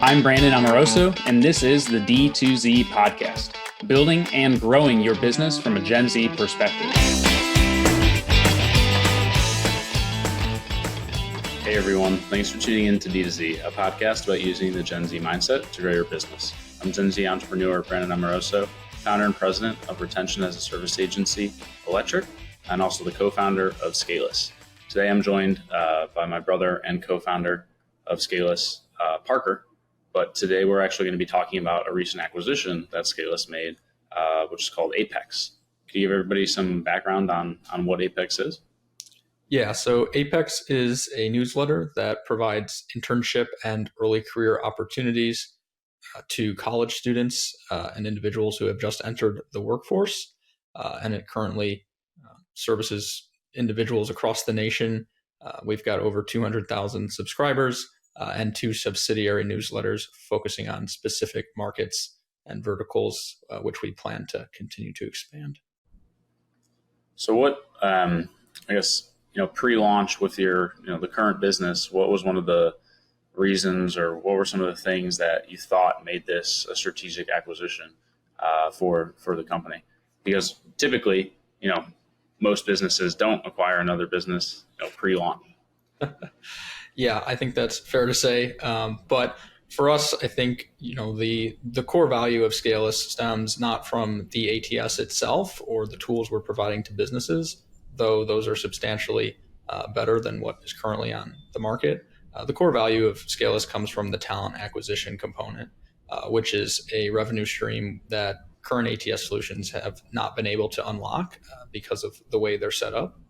I'm Brandon Amoroso, and this is the D2Z podcast, building and growing your business from a Gen Z perspective. Hey everyone, thanks for tuning in to D2Z, a podcast about using the Gen Z mindset to grow your business. I'm Gen Z entrepreneur Brandon Amoroso, founder and president of Retention as a Service Agency, Electric, and also the co-founder of SCALIS. Today I'm joined by my brother and co-founder of SCALIS, Parker. But today we're actually going to be talking about a recent acquisition that SCALIS made, which is called Apex. Can you give everybody some background on what Apex is? Yeah, so Apex is a newsletter that provides internship and early career opportunities to college students and individuals who have just entered the workforce. And it currently services individuals across the nation. We've got over 200,000 subscribers and 2 subsidiary newsletters focusing on specific markets and verticals, which we plan to continue to expand. So what, pre-launch with your, the current business, what was one of the reasons or what were some of the things that you thought made this a strategic acquisition for the company? Because typically, most businesses don't acquire another business, pre-launch. Yeah, I think that's fair to say. But for us, I think, the core value of SCALIS stems not from the ATS itself or the tools we're providing to businesses, though those are substantially better than what is currently on the market. The core value of SCALIS comes from the talent acquisition component, which is a revenue stream that current ATS solutions have not been able to unlock because of the way they're set up.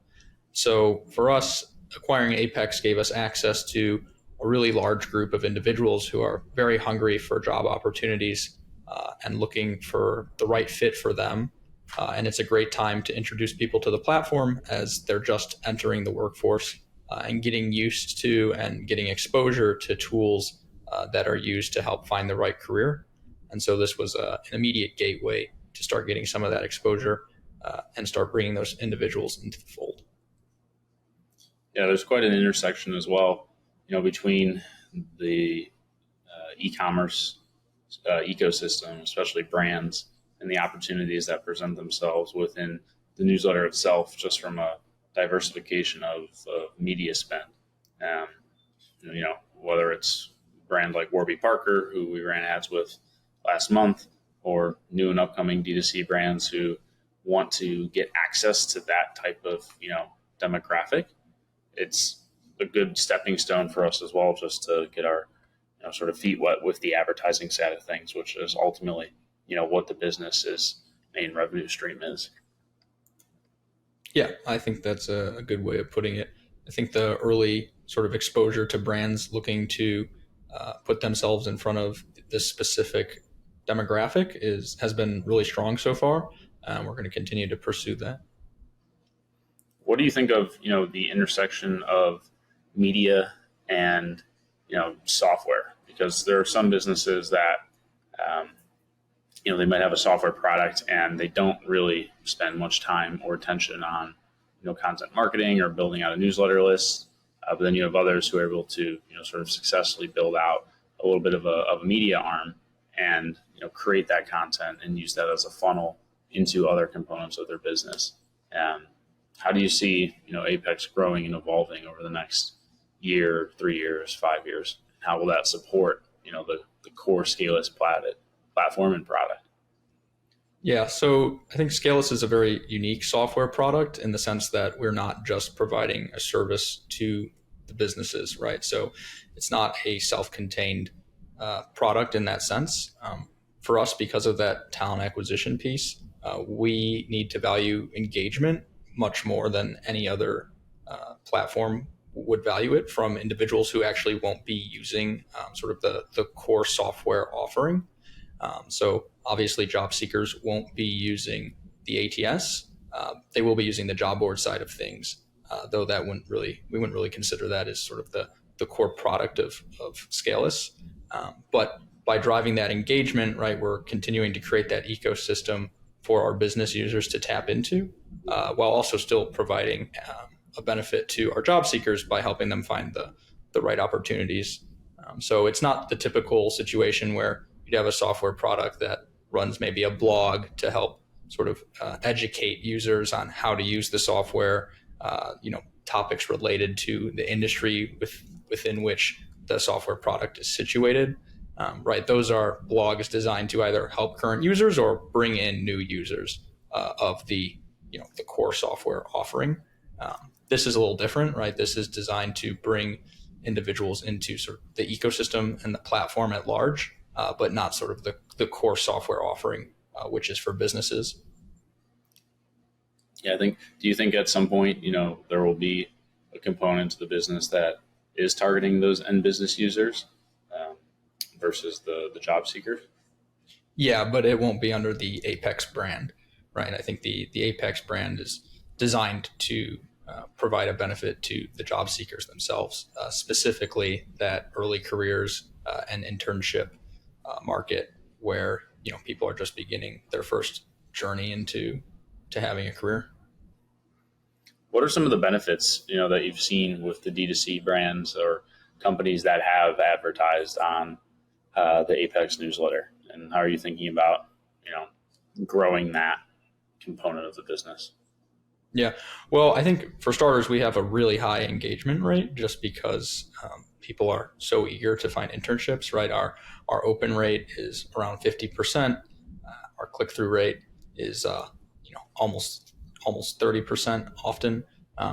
So for us, acquiring Apex gave us access to a really large group of individuals who are very hungry for job opportunities and looking for the right fit for them. And it's a great time to introduce people to the platform as they're just entering the workforce and getting used to and getting exposure to tools that are used to help find the right career. And so this was an immediate gateway to start getting some of that exposure and start bringing those individuals into the fold. Yeah, there's quite an intersection as well, between the e-commerce ecosystem, especially brands, and the opportunities that present themselves within the newsletter itself, just from a diversification of media spend. Whether it's a brand like Warby Parker, who we ran ads with last month, or new and upcoming D2C brands who want to get access to that type of, demographic. It's a good stepping stone for us as well, just to get our sort of feet wet with the advertising side of things, which is ultimately what the business's main revenue stream is. Yeah, I think that's a good way of putting it. I think the early sort of exposure to brands looking to put themselves in front of this specific demographic has been really strong so far. We're going to continue to pursue that. What do you think of, the intersection of media and, software? Because there are some businesses that, they might have a software product and they don't really spend much time or attention on, content marketing or building out a newsletter list. But then you have others who are able to, sort of successfully build out a little bit of a media arm and, create that content and use that as a funnel into other components of their business. How do you see, Apex growing and evolving over the next year, 3 years, 5 years? How will that support, the core SCALIS platform and product? Yeah, so I think SCALIS is a very unique software product in the sense that we're not just providing a service to the businesses, right? So it's not a self-contained product in that sense. For us, because of that talent acquisition piece, we need to value engagement much more than any other platform would value it from individuals who actually won't be using sort of the core software offering. So obviously job seekers won't be using the ATS. They will be using the job board side of things, though we wouldn't really consider that as sort of the core product of SCALIS. But by driving that engagement, right, we're continuing to create that ecosystem for our business users to tap into, while also still providing a benefit to our job seekers by helping them find the right opportunities So it's not the typical situation where you'd have a software product that runs maybe a blog to help sort of educate users on how to use the software, topics related to the industry within which the software product is situated. Right, those are blogs designed to either help current users or bring in new users of the core software offering. This is a little different, right? This is designed to bring individuals into sort of the ecosystem and the platform at large, but not sort of the core software offering, which is for businesses. Yeah, do you think at some point, there will be a component to the business that is targeting those end business users um, versus the job seekers? Yeah, but it won't be under the Apex brand, right? I think the Apex brand is designed to provide a benefit to the job seekers themselves, specifically that early careers and internship market where people are just beginning their first journey into to having a career. What are some of the benefits, that you've seen with the D2C brands or companies that have advertised on the Apex newsletter? And how are you thinking about, growing that component of the business? Yeah. Well, I think for starters, we have a really high engagement rate just because people are so eager to find internships, right? Our open rate is around 50%. Our click through rate is almost 30% often.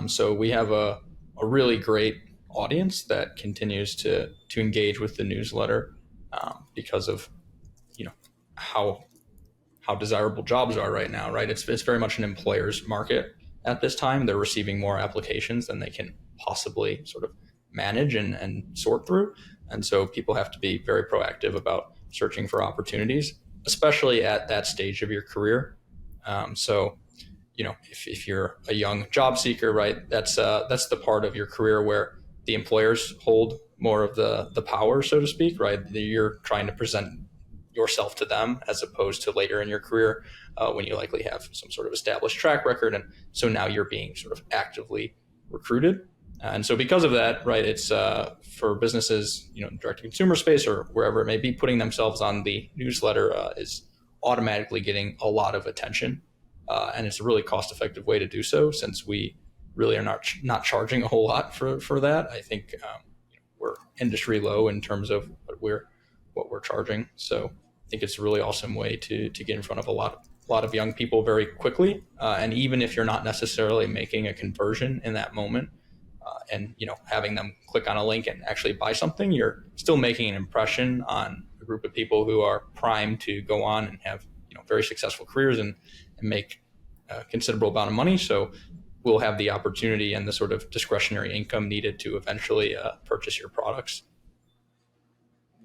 So we have a really great audience that continues to engage with the newsletter because of you know how desirable jobs are right now, right? It's very much an employer's market at this time. They're receiving more applications than they can possibly sort of manage and sort through. And so people have to be very proactive about searching for opportunities, especially at that stage of your career. So, if you're a young job seeker, right, that's the part of your career where the employers hold more of the power, so to speak, right? You're trying to present yourself to them as opposed to later in your career when you likely have some sort of established track record. And so now you're being sort of actively recruited. And so because of that, right, it's for businesses, direct to consumer space or wherever it may be, putting themselves on the newsletter is automatically getting a lot of attention. And it's a really cost effective way to do so since we really are not charging a whole lot for that. I think we're industry low in terms of what we're charging. So I think it's a really awesome way to get in front of a lot of young people very quickly. And even if you're not necessarily making a conversion in that moment, and having them click on a link and actually buy something, you're still making an impression on a group of people who are primed to go on and have very successful careers and make a considerable amount of money. So we'll have the opportunity and the sort of discretionary income needed to eventually purchase your products.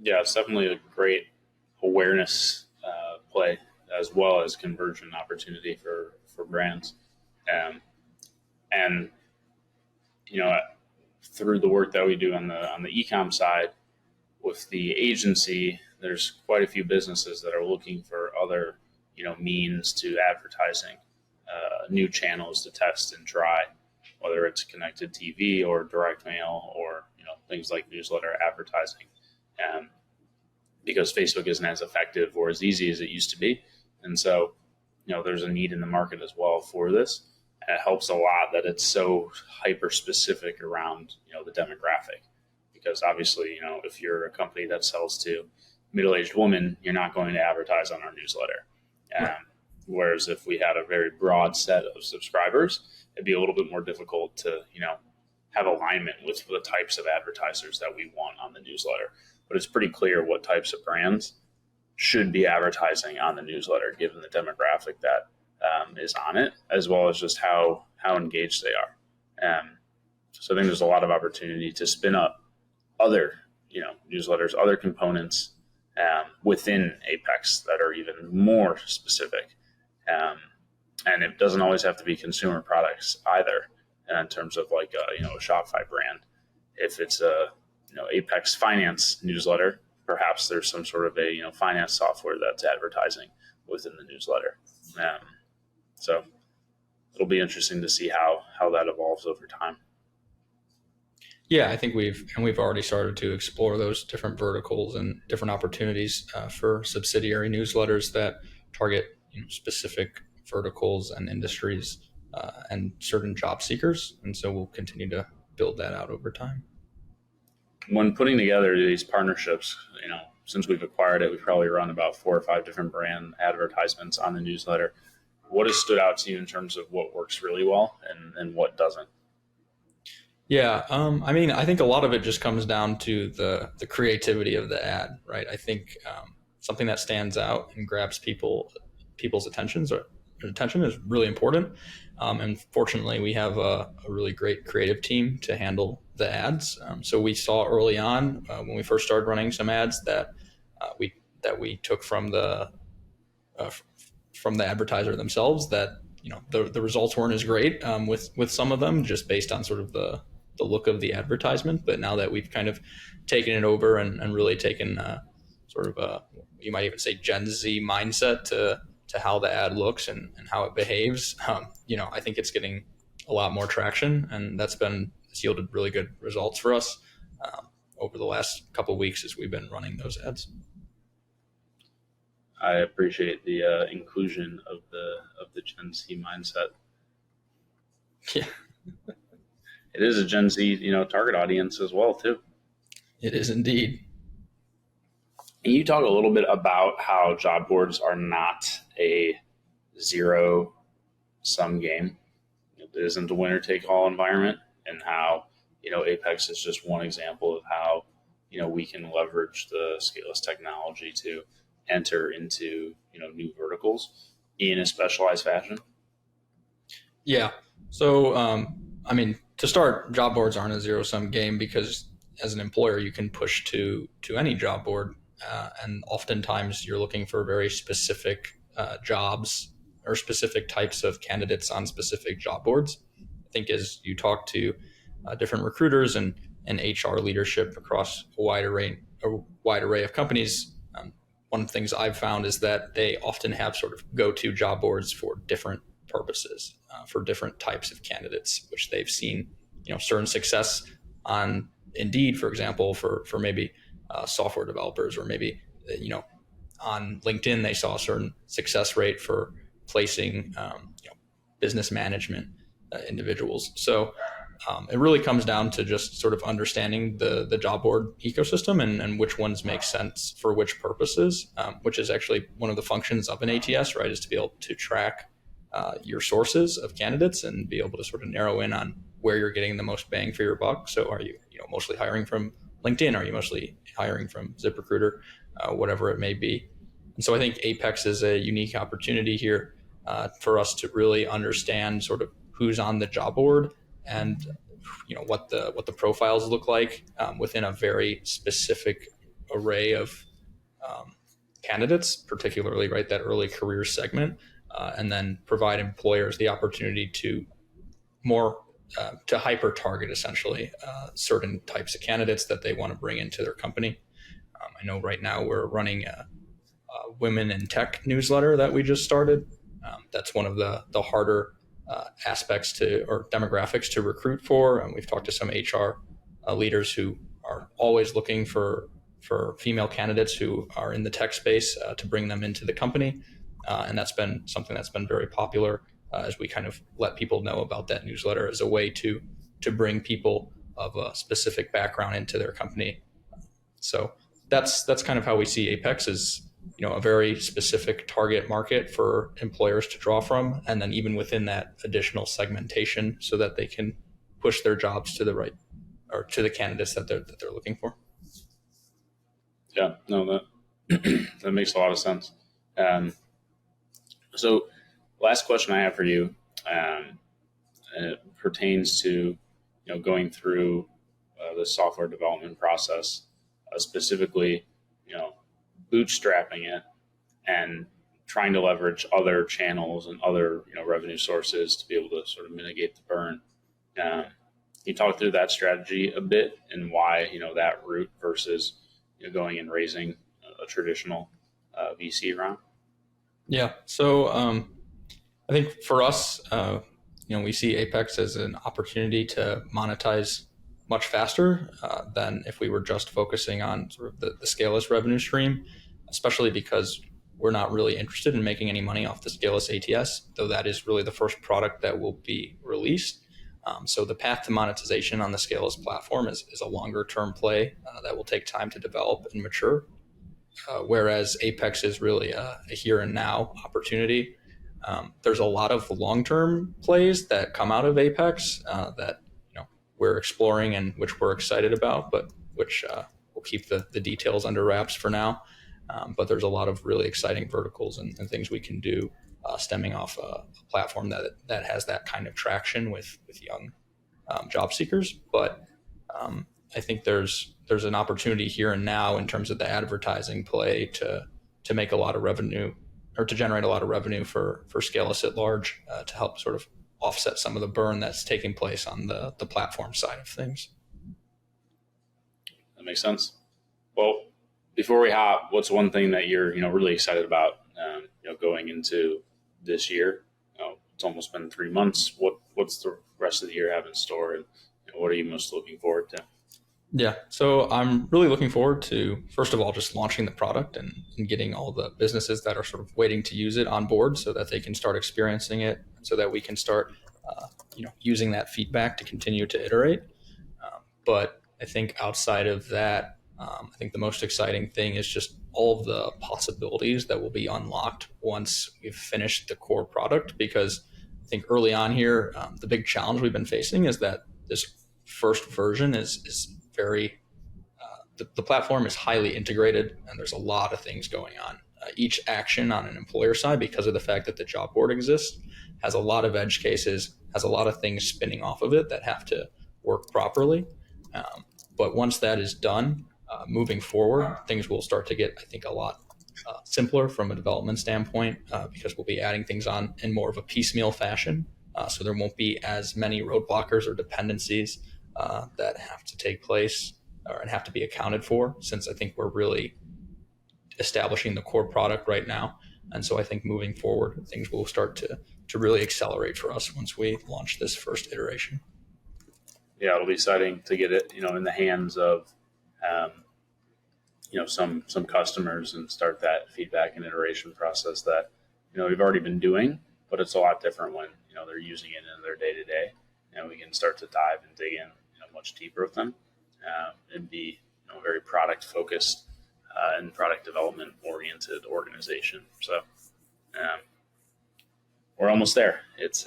Yeah, it's definitely a great awareness play as well as conversion opportunity for brands. And through the work that we do on the e-com side with the agency, there's quite a few businesses that are looking for other means to advertising, new channels to test and try, whether it's connected TV or direct mail or things like newsletter advertising. Because Facebook isn't as effective or as easy as it used to be. And so, there's a need in the market as well for this. And it helps a lot that it's so hyper specific around, the demographic. Because obviously, if you're a company that sells to middle-aged women, you're not going to advertise on our newsletter. Right. Whereas if we had a very broad set of subscribers, it'd be a little bit more difficult to, have alignment with the types of advertisers that we want on the newsletter. But it's pretty clear what types of brands should be advertising on the newsletter, given the demographic that is on it, as well as just how engaged they are. So I think there's a lot of opportunity to spin up other, newsletters, other components within Apex that are even more specific. And it doesn't always have to be consumer products either. In terms of like a Shopify brand, if it's a Apex finance newsletter, perhaps there's some sort of a finance software that's advertising within the newsletter. So it'll be interesting to see how that evolves over time. Yeah, I think we've already started to explore those different verticals and different opportunities for subsidiary newsletters that target specific verticals and industries and certain job seekers. And so we'll continue to build that out over time. When putting together these partnerships, since we've acquired it, we've probably run about 4 or 5 different brand advertisements on the newsletter. What has stood out to you in terms of what works really well and what doesn't? Yeah, I mean, I think a lot of it just comes down to the creativity of the ad, right? I think something that stands out and grabs people's attention is really important. And fortunately, we have a really great creative team to handle the ads. So we saw early on when we first started running some ads that we took uh, from the advertiser themselves that the results weren't as great with some of them just based on sort of the look of the advertisement. But now that we've kind of taken it over and really taken sort of a, you might even say Gen Z mindset to how the ad looks and how it behaves, I think it's getting a lot more traction, and it's yielded really good results for us over the last couple of weeks as we've been running those ads. I appreciate the inclusion of the Gen Z mindset. Yeah, It is a Gen Z, target audience as well too. it is indeed. Can you talk a little bit about how job boards are not a zero sum game? It isn't a winner take all environment, and how Apex is just one example of how we can leverage the scaleless technology to enter into new verticals in a specialized fashion. Yeah. So, I mean, to start, job boards aren't a zero sum game because as an employer, you can push to any job board, and oftentimes you're looking for very specific jobs or specific types of candidates on specific job boards. I think as you talk to different recruiters and HR leadership across a wide array of companies. One of the things I've found is that they often have sort of go-to job boards for different purposes, for different types of candidates, which they've seen, certain success on Indeed, for example, for maybe software developers, or maybe on LinkedIn they saw a certain success rate for placing business management individuals. So it really comes down to just sort of understanding the job board ecosystem and which ones make sense for which purposes, which is actually one of the functions of an ATS, right? Is to be able to track your sources of candidates and be able to sort of narrow in on where you're getting the most bang for your buck. So are you, mostly hiring from LinkedIn? Are you mostly hiring from ZipRecruiter? Whatever it may be. And so I think Apex is a unique opportunity here for us to really understand sort of who's on the job board and what the profiles look like within a very specific array of candidates, particularly right that early career segment, and then provide employers the opportunity to more to hyper target essentially certain types of candidates that they want to bring into their company. I know right now we're running a women in tech newsletter that we just started. That's one of the harder aspects to or demographics to recruit for. And we've talked to some HR leaders who are always looking for female candidates who are in the tech space to bring them into the company. And that's been something that's been very popular as we kind of let people know about that newsletter as a way to bring people of a specific background into their company. So that's kind of how we see Apex as a very specific target market for employers to draw from, and then even within that additional segmentation so that they can push their jobs to the right or to the candidates that they're looking for. Yeah, no, that that makes a lot of sense. So, last question I have for you, and it pertains to going through the software development process, specifically bootstrapping it and trying to leverage other channels and other revenue sources to be able to sort of mitigate the burn. You talk through that strategy a bit and why that route versus going and raising a traditional VC round. Yeah. So I think for us, we see Apex as an opportunity to monetize much faster than if we were just focusing on sort of the SCALIS revenue stream, especially because we're not really interested in making any money off the SCALIS ATS, though that is really the first product that will be released. So the path to monetization on the SCALIS platform is a longer term play that will take time to develop and mature, whereas Apex is really a here and now opportunity. There's a lot of long-term plays that come out of Apex that we're exploring and which we're excited about, but which we'll keep the details under wraps for now. But there's a lot of really exciting verticals and things we can do stemming off a platform that has that kind of traction with young job seekers. But I think there's an opportunity here and now in terms of the advertising play to make a lot of revenue, or to generate a lot of revenue for SCALIS at large, to help sort of offset some of the burn that's taking place on the platform side of things. That makes sense. Well, before we hop, what's one thing that you're really excited about going into this year? It's almost been 3 months. What's the rest of the year have in store, and what are you most looking forward to? Yeah, so I'm really looking forward to, first of all, just launching the product and getting all the businesses that are sort of waiting to use it on board so that they can start experiencing it, so that we can start using that feedback to continue to iterate. But I think outside of that, I think the most exciting thing is just all of the possibilities that will be unlocked once we've finished the core product. Because I think early on here, the big challenge we've been facing is that this first version is very, the platform is highly integrated, and there's a lot of things going on. Each action on an employer side, because of the fact that the job board exists, has a lot of edge cases, has a lot of things spinning off of it that have to work properly. But once that is done, moving forward, things will start to get, I think, a lot simpler from a development standpoint, because we'll be adding things on in more of a piecemeal fashion. So there won't be as many roadblockers or dependencies that have to take place and have to be accounted for, since I think we're really establishing the core product right now. And so I think moving forward, things will start to really accelerate for us once we launch this first iteration. Yeah, it'll be exciting to get it, in the hands of, some customers, and start that feedback and iteration process that, we've already been doing, but it's a lot different when, they're using it in their day to day. We can start to dive and dig in, much deeper with them, and be, very product focused and product development oriented organization. So we're almost there. It's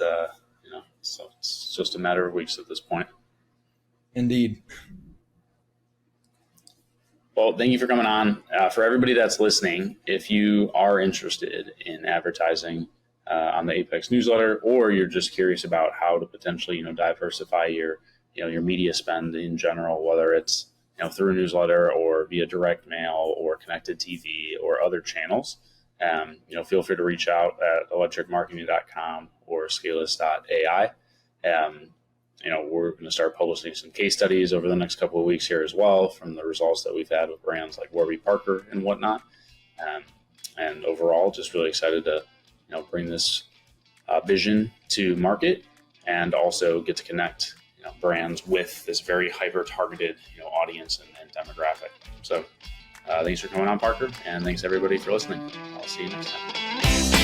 it's just a matter of weeks at this point. Indeed. Well, thank you for coming on. For everybody that's listening, if you are interested in advertising on the Apex newsletter, or you're just curious about how to potentially, diversify your media spend in general, whether it's, through a newsletter or via direct mail or connected TV or other channels, feel free to reach out at electricmarketing.com or scalis.ai. We're going to start publishing some case studies over the next couple of weeks here as well, from the results that we've had with brands like Warby Parker and whatnot. And overall, just really excited to, bring this vision to market, and also get to connect, brands with this very hyper targeted, audience and demographic. So thanks for coming on, Parker, and thanks everybody for listening. I'll see you next time.